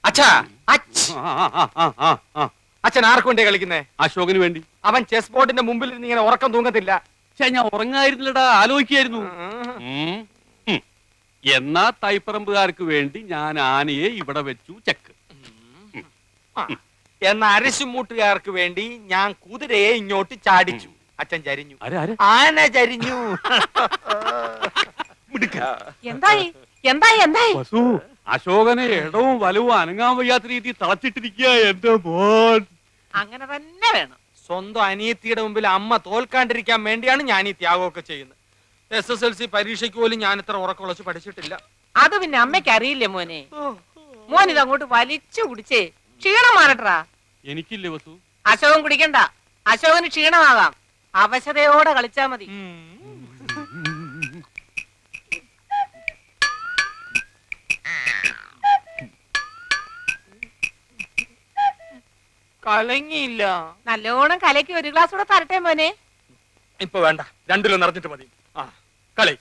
അച്ഛാ അച്ഛൻ ആർക്ക് വേണ്ടിയാ കളിക്കുന്നേ? അശോകന് വേണ്ടി. അവൻ ചെസ് ബോർഡിന്റെ മുമ്പിൽ ഇരുന്ന് ഇങ്ങനെ ഉറക്കം തൂങ്ങത്തില്ല. ഞാൻ ഉറങ്ങായിരുന്നില്ലടാ, ആലോചിക്കായിരുന്നു. എന്നാ തൈപ്പറമ്പുകാർക്ക് വേണ്ടി ഞാൻ ആനയെ ഇവിടെ വെച്ചു ചെക്ക്. എന്ന അരശുമൂട്ടുകാർക്ക് വേണ്ടി ഞാൻ കുതിരയെ ഇങ്ങോട്ട് ചാടിച്ചു. അച്ഛൻ ചരിഞ്ഞു. ആന ചരിഞ്ഞു. എന്തായി എന്തായി എന്തായി? അശോകനെ ഇടവും വലവും അനങ്ങാൻ വയ്യാത്ത രീതി തളച്ചിട്ടിരിക്കുക എന്റെ മോൻ. അങ്ങനെ തന്നെ വേണം. സ്വന്തം അനിയത്തിയുടെ മുമ്പിൽ അമ്മ തോൽക്കാണ്ടിരിക്കാൻ വേണ്ടിയാണ് ഞാൻ ഈ ത്യാഗമൊക്കെ ചെയ്യുന്നത്. SSLC പരീക്ഷയ്ക്ക് പോലും ഞാൻ ഇത്ര ഉറക്കമുളച്ച് പഠിച്ചിട്ടില്ല. അത് പിന്നെ അമ്മയ്ക്ക് അറിയില്ലേ മോനെ? മോൻ ഇതങ്ങോട്ട് വലിച്ചു കുടിച്ചേ ക്ഷീണം മാറട്ടാ. എനിക്കില്ലേ വസു? അശോകൻ കുടിക്കണ്ട. അശോകന് ക്ഷീണമാകാം. അവശതയോടെ കളിച്ചാ മതി. കലങ്ങിയില്ല. നല്ലോണം കലക്കി ഒരു ഗ്ലാസ് കൂടെ തരട്ടെ മോനെ. ഇപ്പൊ വേണ്ട, രണ്ടിലും നിറഞ്ഞിട്ട് മതി. കളി